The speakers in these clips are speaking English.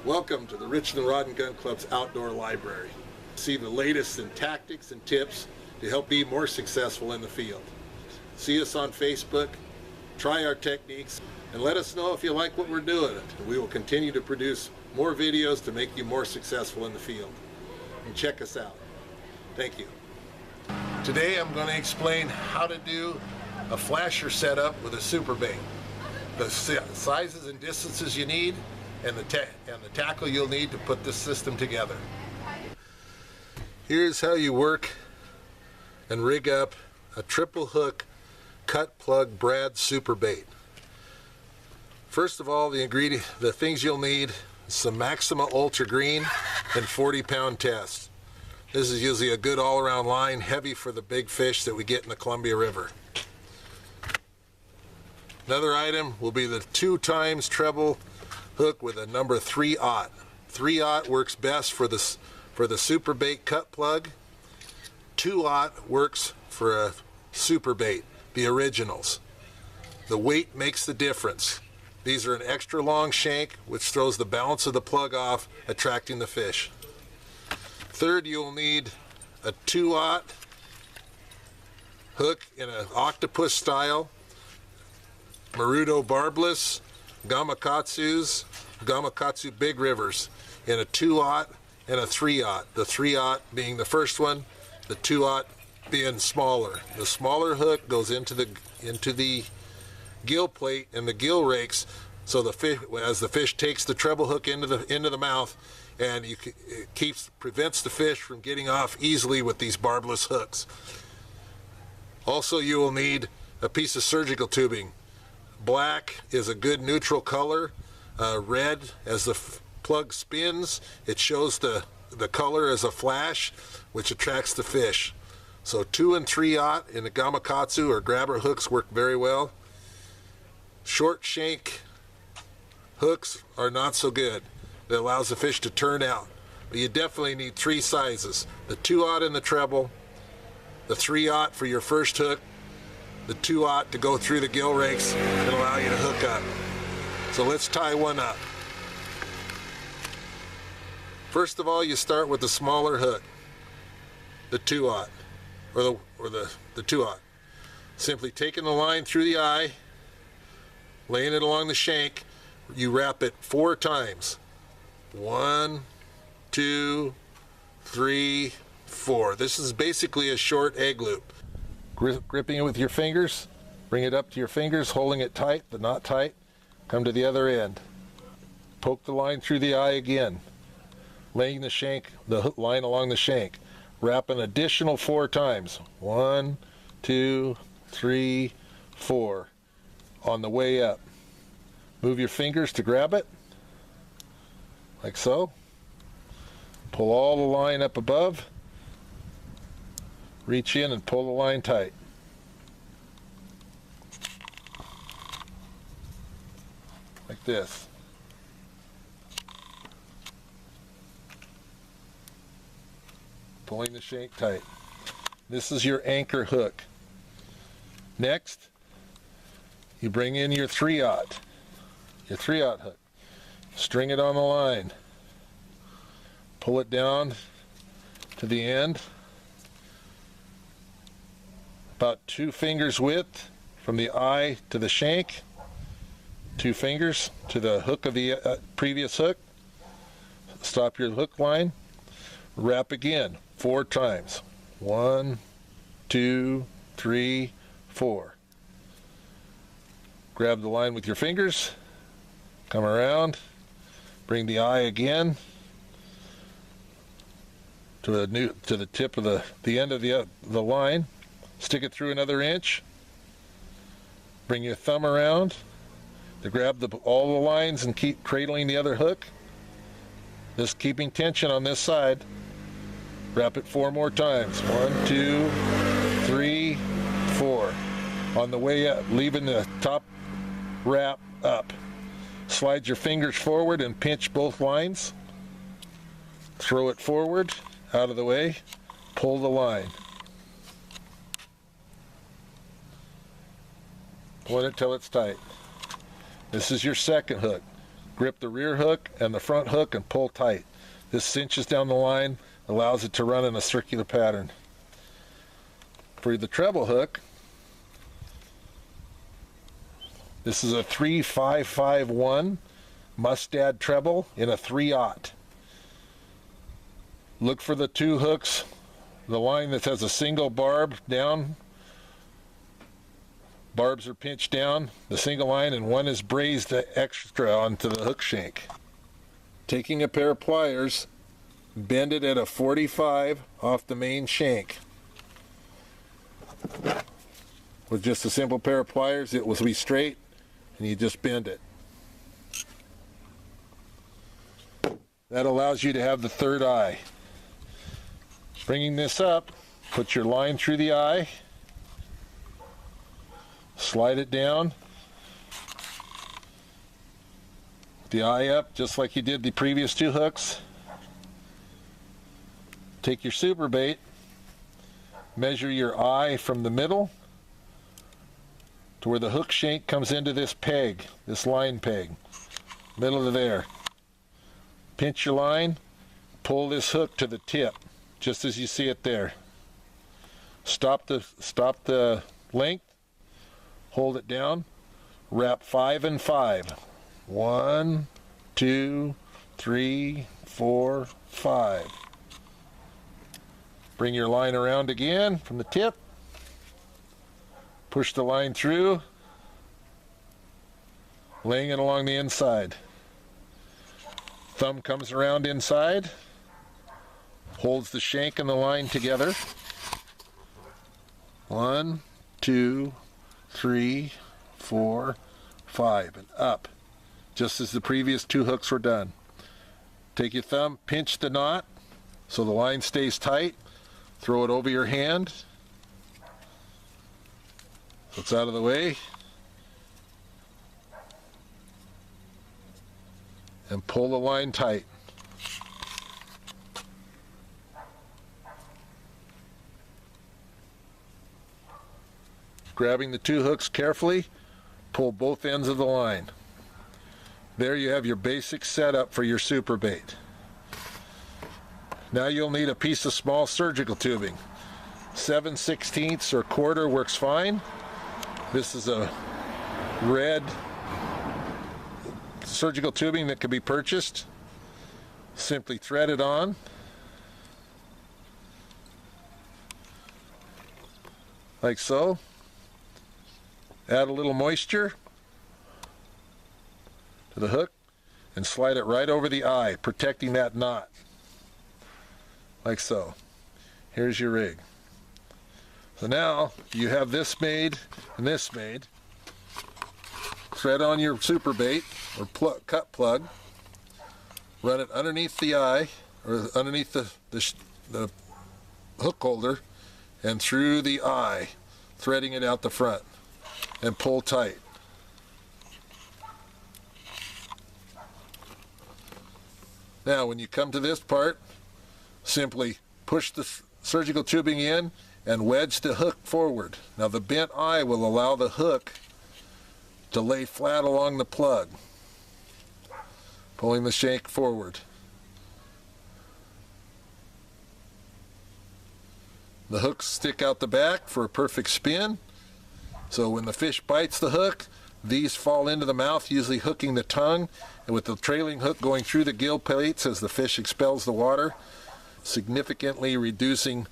Welcome to the Richland Rod and Gun Club's Outdoor Library. See the latest in tactics and tips to help be more successful in the field. See us on Facebook, try our techniques, and let us know if you like what we're doing. We will continue to produce more videos to make you more successful in the field. And check us out. Thank you. Today I'm going to explain how to do a flasher setup with a super bait. The sizes and distances you need, and the tackle you'll need to put this system together. Here's how you work and rig up a triple hook cut plug brad super bait. First of all, the things you'll need: some Maxima Ultra Green and 40-pound test. This is usually a good all-around line, heavy for the big fish that we get in the Columbia River. Another item will be the 2x treble hook with a number 3/0. 3/0 works best for the super bait cut plug. 2/0 works for a super bait, the originals. The weight makes the difference. These are an extra long shank, which throws the balance of the plug off, attracting the fish. Third, you will need a 2/0 hook in an octopus style, Marudo barbless, Gamakatsu Big Rivers in a 2/0 and a 3/0. The 3/0 being the first one, the 2/0 being smaller. The smaller hook goes into the gill plate and the gill rakes, so the fish, as the fish takes the treble hook into the mouth, and it prevents the fish from getting off easily with these barbless hooks. Also, you will need a piece of surgical tubing. Black is a good neutral color. Red, as the plug spins, it shows the color as a flash, which attracts the fish. So 2 and 3/0 in the Gamakatsu or grabber hooks work very well. Short shank hooks are not so good. That allows the fish to turn out. But you definitely need 3 sizes: the 2/0 in the treble, the 3/0 for your first hook, the 2/0 to go through the gill rakes and allow you to hook up. So let's tie one up. First of all, you start with the smaller hook, the 2/0 or the 2/0. Simply taking the line through the eye, laying it along the shank, you wrap it 4 times. 1, 2, 3, 4. This is basically a short egg loop. Gripping it with your fingers, bring it up to your fingers, holding it tight but not tight. Come to the other end. Poke the line through the eye again, laying the line along the shank. Wrap an additional 4 times. 1, 2, 3, 4. On the way up, move your fingers to grab it, like so. Pull all the line up above. Reach in and pull the line tight. Like this. Pulling the shank tight. This is your anchor hook. Next, you bring in your 3/0 hook. String it on the line. Pull it down to the end, about 2 fingers width from the eye to the shank. 2 fingers to the hook of the previous hook. Stop your hook line. Wrap again 4 times. 1, 2, 3, 4. Grab the line with your fingers. Come around. Bring the eye again to the tip of the end of the line. Stick it through another inch. Bring your thumb around to grab all the lines and keep cradling the other hook. Just keeping tension on this side. Wrap it 4 more times. 1, 2, 3, 4. On the way up, leaving the top wrap up. Slide your fingers forward and pinch both lines. Throw it forward, out of the way. Pull the line. Pull it till it's tight. This is your second hook. Grip the rear hook and the front hook and pull tight. This cinches down the line, allows it to run in a circular pattern. For the treble hook, this is a 3551 Mustad treble in a 3/0. Look for the two hooks, the line that has a single barb down. Barbs are pinched down, the single line, and one is brazed extra onto the hook shank. Taking a pair of pliers, bend it at a 45 off the main shank. With just a simple pair of pliers, it will be straight, and you just bend it. That allows you to have the third eye. Bringing this up, put your line through the eye, slide it down, the eye up just like you did the previous two hooks. Take your super bait, measure your eye from the middle to where the hook shank comes into this peg, this line peg, middle of there. Pinch your line, pull this hook to the tip, just as you see it there. Stop the length, hold it down, wrap 5 and 5. 1, 2, 3, 4, 5. Bring your line around again from the tip. Push the line through, laying it along the inside. Thumb comes around inside, holds the shank and the line together. 1, 2, 3, 4, 5, and up, just as the previous two hooks were done. Take your thumb, pinch the knot so the line stays tight, throw it over your hand so it's out of the way, and pull the line tight. Grabbing the two hooks carefully, pull both ends of the line. There you have your basic setup for your super bait. Now you'll need a piece of small surgical tubing. 7/16 or quarter works fine. This is a red surgical tubing that can be purchased. Simply thread it on. Like so. Add a little moisture to the hook and slide it right over the eye, protecting that knot. Like so. Here's your rig. So now you have this made and this made. Thread on your super bait or cut plug. Run it underneath the eye or underneath the hook holder and through the eye, threading it out the front, and pull tight. Now when you come to this part, simply push the surgical tubing in and wedge the hook forward. Now the bent eye will allow the hook to lay flat along the plug, pulling the shank forward. The hooks stick out the back for a perfect spin, so when the fish bites the hook, these fall into the mouth, usually hooking the tongue, and with the trailing hook going through the gill plates as the fish expels the water, significantly reducing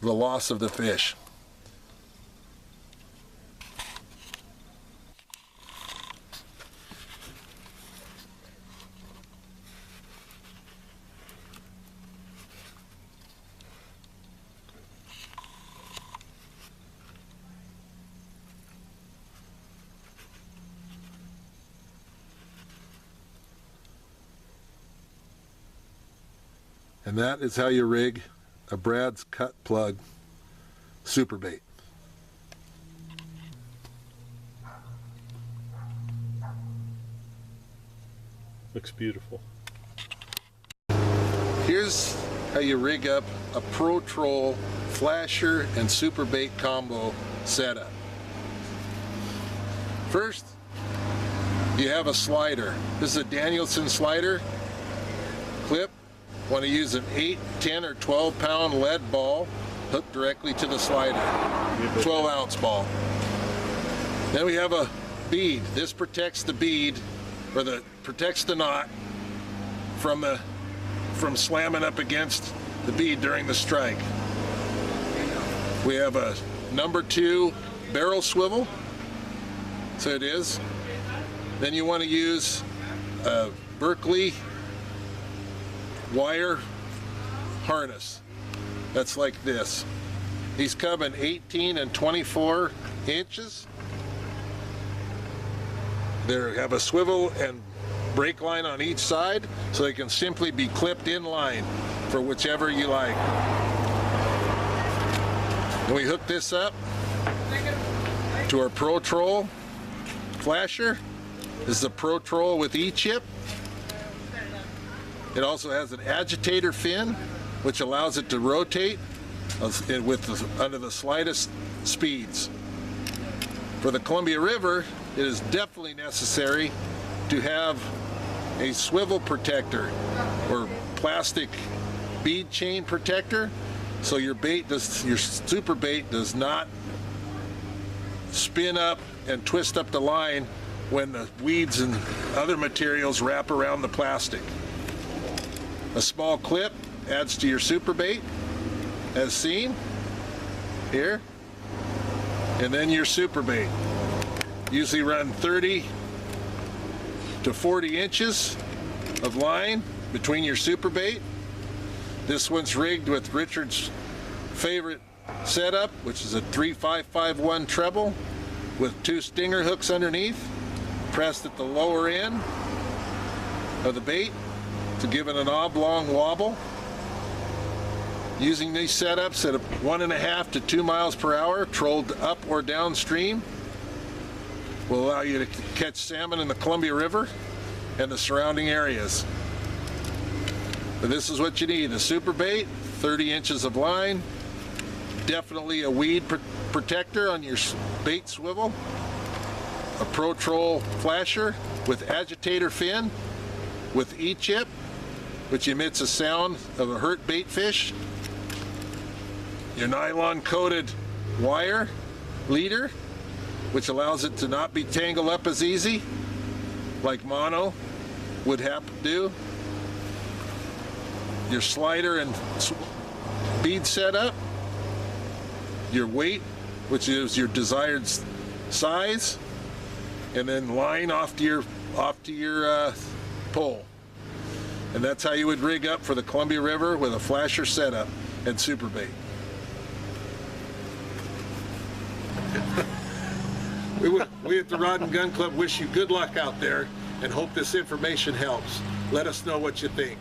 the loss of the fish. And that is how you rig a Brad's cut plug super bait. Looks beautiful. Here's how you rig up a Pro Troll flasher and super bait combo setup. First, you have a slider. This is a Danielson slider clip. Want to use an 8, 10, or 12 pound lead ball hooked directly to the slider. 12 ounce ball. Then we have a bead. This protects the bead, or protects the knot from slamming up against the bead during the strike. We have a number 2 barrel swivel. So it is. Then you want to use a Berkeley wire harness. That's like this. These come in 18 and 24 inches. They have a swivel and brake line on each side, so they can simply be clipped in line for whichever you like. Then we hook this up to our Pro Troll flasher. This is a Pro Troll with E-chip. It also has an agitator fin, which allows it to rotate under the slightest speeds. For the Columbia River, it is definitely necessary to have a swivel protector or plastic bead chain protector, so your super bait does not spin up and twist up the line when the weeds and other materials wrap around the plastic. A small clip adds to your super bait, as seen here, and then your super bait. Usually run 30 to 40 inches of line between your super bait. This one's rigged with Richard's favorite setup, which is a 3551 treble with 2 stinger hooks underneath, pressed at the lower end of the bait to give it an oblong wobble. Using these setups at 1.5 to 2 miles per hour, trolled up or downstream, will allow you to catch salmon in the Columbia River and the surrounding areas. But this is what you need: a super bait, 30 inches of line, definitely a weed protector on your bait swivel, a Pro Troll flasher with agitator fin with E-chip, which emits a sound of a hurt bait fish, your nylon coated wire leader, which allows it to not be tangled up as easy like mono would have to do, your slider and bead setup, your weight, which is your desired size, and then line off to your pole. And that's how you would rig up for the Columbia River with a flasher setup and super bait. We at the Rod and Gun Club wish you good luck out there and hope this information helps. Let us know what you think.